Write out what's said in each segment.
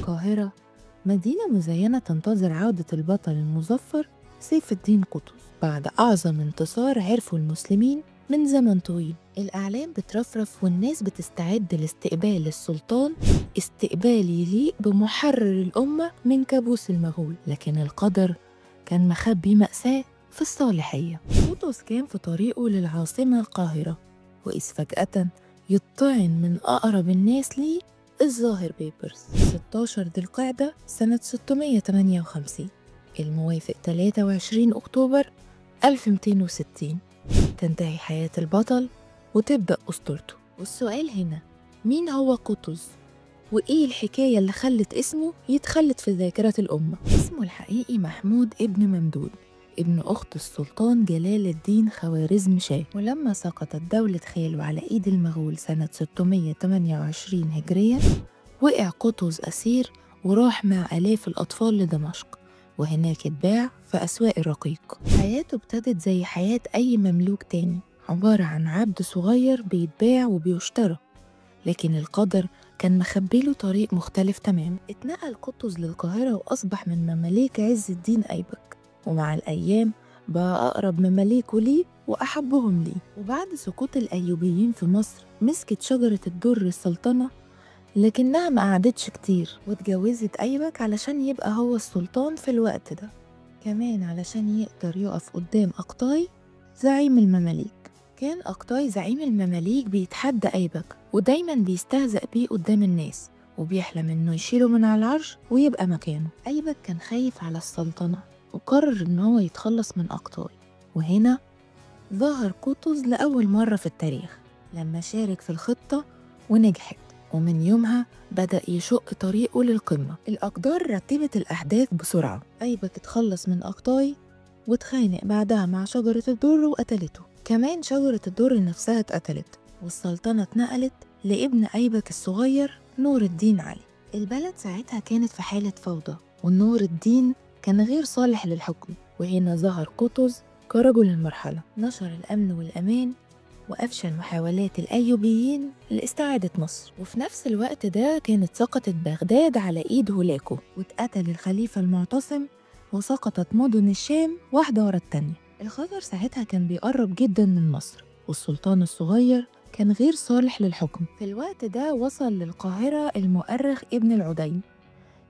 القاهرة مدينة مزينة تنتظر عودة البطل المظفر سيف الدين قطز بعد أعظم انتصار عرفه المسلمين من زمن طويل. الأعلام بترفرف والناس بتستعد لاستقبال السلطان استقبال يليق بمحرر الأمة من كابوس المغول، لكن القدر كان مخبي مأساة في الصالحية. قطز كان في طريقه للعاصمة القاهرة، وإذ فجأة يطعن من أقرب الناس ليه الظاهر بيبرز 16 ذي القعدة سنة 658 الموافق 23 أكتوبر 1260. تنتهي حياة البطل وتبدأ أسطورته. والسؤال هنا، مين هو قطز؟ وإيه الحكاية اللي خلت اسمه يتخلد في ذاكرة الأمة؟ اسمه الحقيقي محمود ابن ممدود، ابن أخت السلطان جلال الدين خوارزم شاه. ولما سقطت دولة خاله على إيد المغول سنة 628 هجريا، وقع قطز أسير وراح مع آلاف الأطفال لدمشق، وهناك اتباع في أسواق الرقيق. حياته ابتدت زي حياة أي مملوك تاني، عبارة عن عبد صغير بيتباع وبيشترى، لكن القدر كان مخبيله طريق مختلف تماما. اتنقل قطز للقاهرة وأصبح من مماليك عز الدين أيبك، ومع الأيام بقى أقرب مماليكه ليه وأحبهم ليه. وبعد سقوط الأيوبيين في مصر مسكت شجرة الدر السلطنة، لكنها ما قعدتش كتير واتجوزت أيبك علشان يبقى هو السلطان في الوقت ده، كمان علشان يقدر يقف قدام أقطاي زعيم المماليك. كان أقطاي زعيم المماليك بيتحدى أيبك ودايما بيستهزأ بيه قدام الناس، وبيحلم إنه يشيله من على العرش ويبقى مكانه. أيبك كان خايف على السلطنة وقرر إن هو يتخلص من أقطاي، وهنا ظهر قطز لأول مرة في التاريخ لما شارك في الخطة ونجحت، ومن يومها بدأ يشق طريقه للقمة. الأقدار رتبت الأحداث بسرعة، أيبك اتخلص من أقطاي واتخانق بعدها مع شجرة الدر وقتلته، كمان شجرة الدر نفسها اتقتلت، والسلطنة اتنقلت لابن أيبك الصغير نور الدين علي. البلد ساعتها كانت في حالة فوضى، ونور الدين كان غير صالح للحكم، وهنا ظهر قطز كرجل المرحلة، نشر الأمن والأمان وأفشل محاولات الأيوبيين لاستعادة مصر. وفي نفس الوقت ده كانت سقطت بغداد على إيد هولاكو، واتقتل الخليفة المعتصم، وسقطت مدن الشام واحدة ورا التانية. الخطر ساعتها كان بيقرب جدا من مصر، والسلطان الصغير كان غير صالح للحكم. في الوقت ده وصل للقاهرة المؤرخ ابن العديم،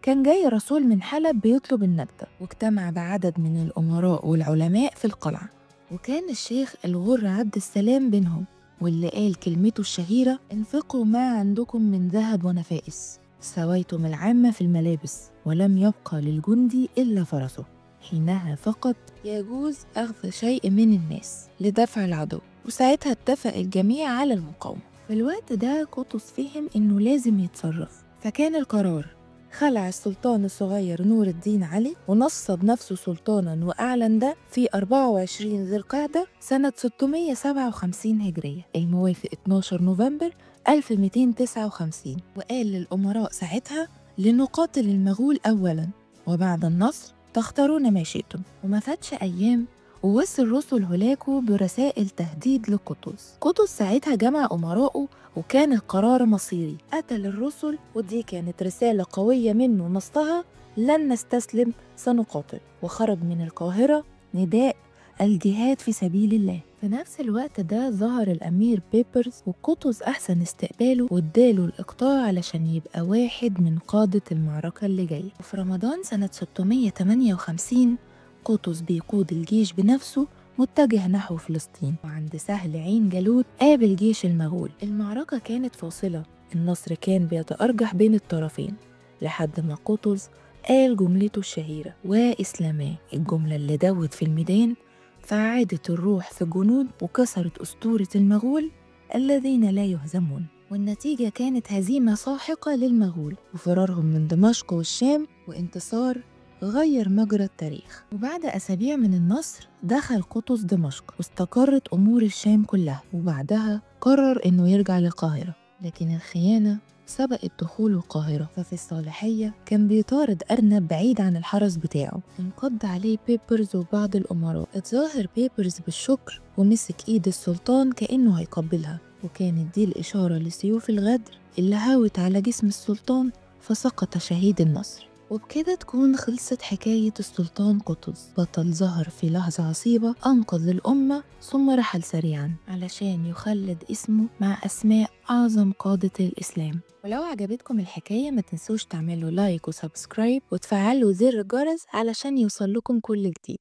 كان جاي رسول من حلب بيطلب النبتة، واجتمع بعدد من الأمراء والعلماء في القلعة، وكان الشيخ الغر عبد السلام بينهم، واللي قال كلمته الشهيرة: انفقوا ما عندكم من ذهب ونفائس، سويتم العامة في الملابس، ولم يبقى للجندي إلا فرسه، حينها فقط يجوز أخذ شيء من الناس لدفع العدو. وساعتها اتفق الجميع على المقاومة. في الوقت ده قطز فهم إنه لازم يتصرف، فكان القرار خلع السلطان الصغير نور الدين علي ونصب نفسه سلطانا، وأعلن ده في 24 ذي القعدة سنة 657 هجرية الموافق 12 نوفمبر 1259. وقال للأمراء ساعتها: لنقاتل المغول أولا، وبعد النصر تختارون ما شئتم. وما فاتش أيام ووصل رسل هولاكو برسائل تهديد لقطز. قطز ساعتها جمع أمراءه وكان القرار مصيري، قتل الرسل، ودي كانت رسالة قوية منه نصها: لن نستسلم سنقاتل. وخرج من القاهرة نداء الجهاد في سبيل الله. في نفس الوقت ده ظهر الأمير بيبرز، وقطز أحسن استقباله واداله الإقطاع علشان يبقى واحد من قادة المعركة اللي جاية. وفي رمضان سنة 658 قطز بيقود الجيش بنفسه متجه نحو فلسطين، وعند سهل عين جالوت قابل جيش المغول. المعركة كانت فاصلة، النصر كان بيتأرجح بين الطرفين، لحد ما قطز قال جملته الشهيرة: وإسلاماه، الجملة اللي دوت في الميدان فعادت الروح في الجنود وكسرت أسطورة المغول الذين لا يهزمون. والنتيجة كانت هزيمة ساحقة للمغول وفرارهم من دمشق والشام، وانتصار غير مجرى التاريخ. وبعد أسابيع من النصر دخل قطز دمشق واستقرت أمور الشام كلها، وبعدها قرر إنه يرجع للقاهرة، لكن الخيانة سبقت دخول القاهرة. ففي الصالحية كان بيطارد أرنب بعيد عن الحرس بتاعه، انقض عليه بيبرز وبعض الأمراء. اتظاهر بيبرز بالشكر ومسك إيد السلطان كأنه هيقبلها، وكانت دي الإشارة لسيوف الغدر اللي هاوت على جسم السلطان فسقط شهيد النصر. وبكده تكون خلصت حكاية السلطان قطز، بطل ظهر في لحظة عصيبة أنقذ الأمة ثم رحل سريعا علشان يخلد اسمه مع أسماء أعظم قادة الإسلام. ولو عجبتكم الحكاية ما تنسوش تعملوا لايك وسبسكرايب وتفعلوا زر الجرس علشان يوصل لكم كل جديد.